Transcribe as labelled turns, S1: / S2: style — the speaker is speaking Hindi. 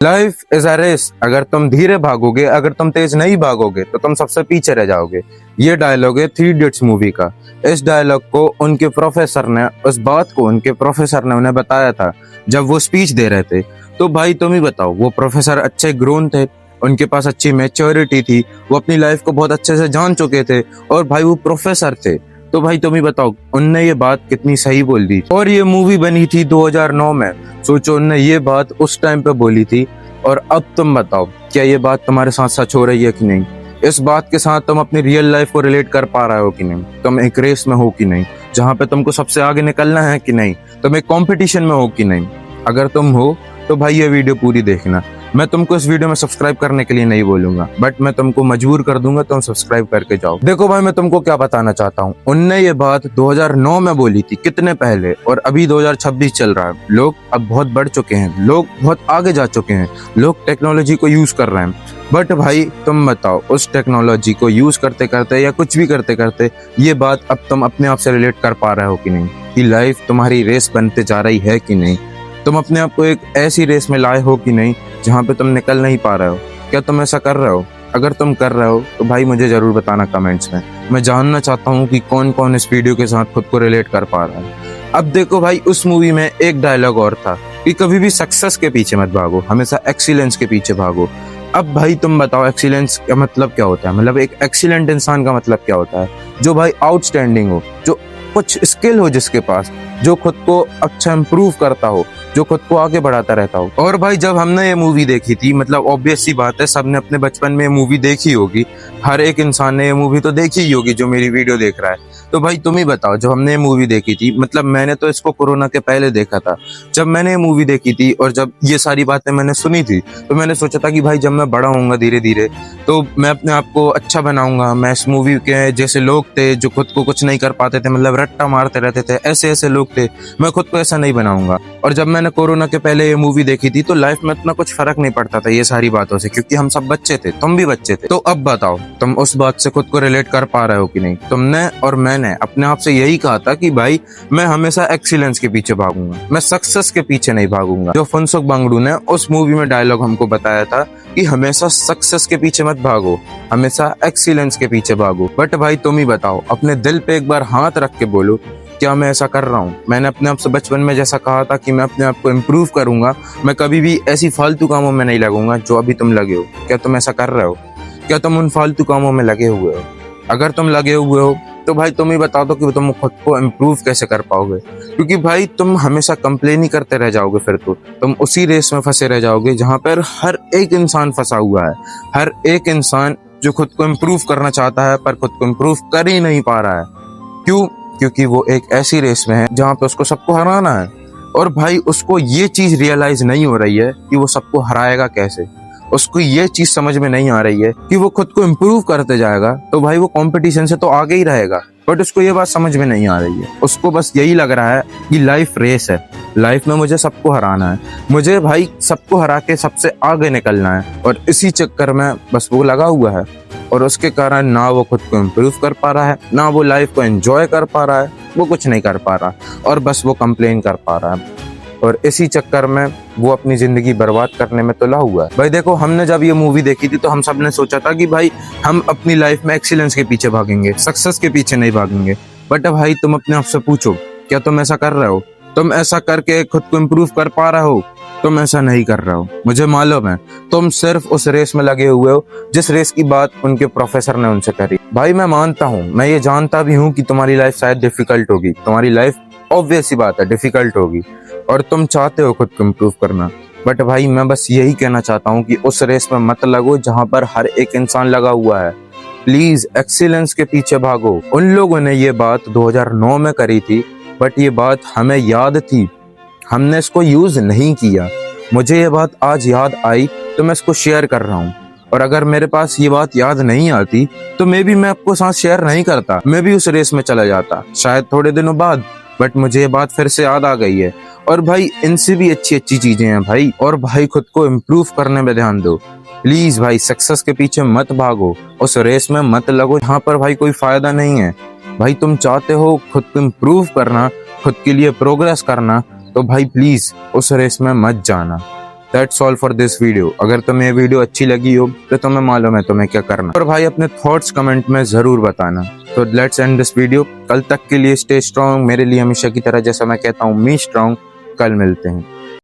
S1: Life is a race. अगर तुम धीरे भागोगे, अगर तुम तेज नहीं भागोगे तो तुम सबसे पीछे रह जाओगे। ये डायलॉग है थ्री इडियट्स मूवी का। इस डायलॉग को उनके प्रोफेसर ने, उस बात को उनके प्रोफेसर ने उन्हें बताया था जब वो स्पीच दे रहे थे। तो भाई तुम ही बताओ, वो प्रोफेसर अच्छे ग्रोन थे, उनके पास अच्छी मैच्योरिटी थी, वो अपनी लाइफ को बहुत अच्छे से जान चुके थे और भाई वो प्रोफेसर थे। तो भाई तुम ही बताओ, उनने ये बात कितनी सही बोल दी। और ये मूवी बनी थी 2009 में। सोचो, उनने ये बात उस टाइम पे बोली थी और अब तुम बताओ, क्या ये बात तुम्हारे साथ सच हो रही है कि नहीं? इस बात के साथ तुम अपनी रियल लाइफ को रिलेट कर पा रहे हो कि नहीं? तुम एक रेस में हो कि नहीं, जहाँ पे तुमको सबसे आगे निकलना है कि नहीं? तुम एक कंपटीशन में हो कि नहीं? अगर तुम हो तो भाई ये वीडियो पूरी देखना। मैं तुमको इस वीडियो में सब्सक्राइब करने के लिए नहीं बोलूंगा, बट मैं तुमको मजबूर कर दूंगा, तुम सब्सक्राइब करके जाओ। देखो भाई, मैं तुमको क्या बताना चाहता हूँ, उनने ये बात 2009 में बोली थी, कितने पहले, और अभी 2026 चल रहा है। लोग अब बहुत बढ़ चुके हैं, लोग बहुत आगे जा चुके हैं, लोग टेक्नोलॉजी को यूज कर रहे हैं। बट भाई तुम बताओ, उस टेक्नोलॉजी को यूज करते करते या कुछ भी करते करते ये बात अब तुम अपने आप से रिलेट कर पा रहे हो कि नहीं, कि लाइफ तुम्हारी रेस बनते जा रही है कि नहीं? तुम अपने आप को एक ऐसी रेस में लाए हो कि नहीं जहाँ पे तुम निकल नहीं पा रहे हो? क्या तुम ऐसा कर रहे हो? अगर तुम कर रहे हो तो भाई मुझे जरूर बताना कमेंट्स में। मैं जानना चाहता हूँ कि कौन कौन इस वीडियो के साथ खुद को रिलेट कर पा रहा है। अब देखो भाई, उस मूवी में एक डायलॉग और था कि कभी भी सक्सेस के पीछे मत भागो, हमेशा एक्सीलेंस के पीछे भागो। अब भाई तुम बताओ, एक्सीलेंस का मतलब क्या होता है? मतलब एक एक्सीलेंट इंसान का मतलब क्या होता है? जो भाई आउटस्टैंडिंग हो, जो कुछ स्किल हो जिसके पास, जो खुद को अच्छा इम्प्रूव करता हो, जो खुद को आगे बढ़ाता रहता हो। और भाई जब हमने ये मूवी देखी थी, मतलब ऑब्वियस सी बात है, सबने अपने बचपन में ये मूवी देखी होगी, हर एक इंसान ने ये मूवी तो देखी ही होगी जो मेरी वीडियो देख रहा है। तो भाई तुम ही बताओ, जब हमने ये मूवी देखी थी, मतलब मैंने तो इसको कोरोना के पहले देखा था। जब मैंने ये मूवी देखी थी और जब ये सारी बातें मैंने सुनी थी, तो मैंने सोचा था कि भाई जब मैं बड़ा होऊंगा धीरे धीरे, तो मैं अपने आप को अच्छा बनाऊंगा। मैं इस मूवी के जैसे लोग थे जो खुद को कुछ नहीं कर पाते थे, मतलब रट्टा मारते रहते थे, ऐसे ऐसे लोग थे, मैं खुद को ऐसा नहीं बनाऊंगा। और जब मैंने कोरोना के पहले ये मूवी देखी थी तो लाइफ में इतना कुछ फर्क नहीं पड़ता था ये सारी बातों से, क्योंकि हम सब बच्चे थे, तुम भी बच्चे थे। तो अब बताओ, तुम उस बात से खुद को रिलेट कर पा रहे हो कि नहीं? तुमने और मैंने अपने आप से यही कहा था कि भाई मैं हमेशा एक्सीलेंस के पीछे भागूंगा, मैं सक्सेस के पीछे नहीं भागूंगा। जो फुनसुक वांगडू ने उस मूवी में डायलॉग हमको बताया था कि हमेशा सक्सेस के पीछे मत भागो, हमेशा एक्सीलेंस के पीछे भागो। बट भाई तुम ही बताओ, अपने दिल पे एक बार हाथ रख के बोलो, क्या मैं ऐसा कर रहा हूँ? मैंने अपने आप से बचपन में जैसा कहा था कि मैं अपने आप को इम्प्रूव करूंगा, मैं कभी भी ऐसी फालतू कामों में नहीं लगूंगा जो अभी तुम लगे हो। क्या तुम ऐसा कर रहे हो? क्या तुम उन फालतू कामों में लगे हुए हो? अगर तुम लगे हुए हो तो भाई तुम ही बता दो कि तुम खुद को इम्प्रूव कैसे कर पाओगे, क्योंकि भाई तुम हमेशा कंप्लेन ही करते रह जाओगे, फिर तो तुम उसी रेस में फंसे रह जाओगे जहाँ पर हर एक इंसान फंसा हुआ है। हर एक इंसान जो खुद को इम्प्रूव करना चाहता है पर खुद को इम्प्रूव कर ही नहीं पा रहा है। क्यों? क्योंकि वो एक ऐसी रेस में है जहाँ पे उसको सबको हराना है, और भाई उसको ये चीज रियलाइज नहीं हो रही है कि वो सबको हराएगा कैसे। उसको ये चीज समझ में नहीं आ रही है कि वो खुद को इम्प्रूव करते जाएगा तो भाई वो कंपटीशन से तो आगे ही रहेगा, बट उसको ये बात समझ में नहीं आ रही है। उसको बस यही लग रहा है कि लाइफ रेस है, लाइफ में मुझे सबको हराना है, मुझे भाई सबको हरा के सबसे आगे निकलना है, और इसी चक्कर में बस वो लगा हुआ है। और उसके कारण ना वो खुद को इम्प्रूव कर पा रहा है, ना वो लाइफ को एंजॉय कर पा रहा है, वो कुछ नहीं कर पा रहा, और बस वो कंप्लेन कर पा रहा है। और इसी चक्कर में वो अपनी जिंदगी बर्बाद करने में तुला हुआ है। भाई देखो, हमने जब ये मूवी देखी थी तो हम सब ने सोचा था कि भाई हम अपनी लाइफ में एक्सीलेंस के पीछे भागेंगे, सक्सेस के पीछे नहीं भागेंगे। बट भाई तुम अपने आप से पूछो, क्या तुम ऐसा कर रहे हो? तुम ऐसा करके खुद को इम्प्रूव कर पा रहे हो? तुम ऐसा नहीं कर रहे हो, मुझे मालूम है। तुम सिर्फ उस रेस में लगे हुए हो जिस रेस की बात उनके प्रोफेसर ने उनसे करी। भाई मैं मानता हूँ, मैं ये जानता भी हूँ कि तुम्हारी लाइफ शायद डिफिकल्ट होगी, तुम्हारी लाइफ ऑब्वियस सी बात है डिफिकल्ट होगी, और तुम चाहते हो खुद को इम्प्रूव करना। बट भाई मैं बस यही कहना चाहता हूँ कि उस रेस में मत लगो जहाँ पर हर एक इंसान लगा हुआ है। प्लीज एक्सीलेंस के पीछे भागो। उन लोगों ने ये बात 2009 में करी थी, बट ये बात हमें याद थी, हमने इसको यूज नहीं किया। मुझे ये बात आज याद आई तो मैं इसको शेयर कर रहा हूँ, और अगर मेरे पास ये बात याद नहीं आती तो मे भी मैं आपको साथ शेयर नहीं करता, मैं भी उस रेस में चला जाता शायद थोड़े दिनों बाद। बट मुझे ये बात फिर से याद आ गई है, और भाई इनसे भी अच्छी अच्छी चीजें हैं भाई। और भाई खुद को इम्प्रूव करने में ध्यान दो प्लीज भाई, सक्सेस के पीछे मत भागो, उस रेस में मत लगो यहाँ पर भाई कोई फायदा नहीं है। भाई तुम चाहते हो खुद को इम्प्रूव करना, खुद के लिए प्रोग्रेस करना, तो भाई प्लीज उस रेस में मत जाना। That's all for this video. अगर तुम्हें ये वीडियो अच्छी लगी हो तो तुम्हें मालूम है तुम्हें क्या करना, और भाई अपने थॉट्स कमेंट में जरूर बताना। तो लेट्स एंड दिस वीडियो। कल तक के लिए स्टे स्ट्रॉन्ग। मेरे लिए हमेशा की तरह जैसा मैं कहता हूँ मी स्ट्रॉन्ग। कल मिलते हैं।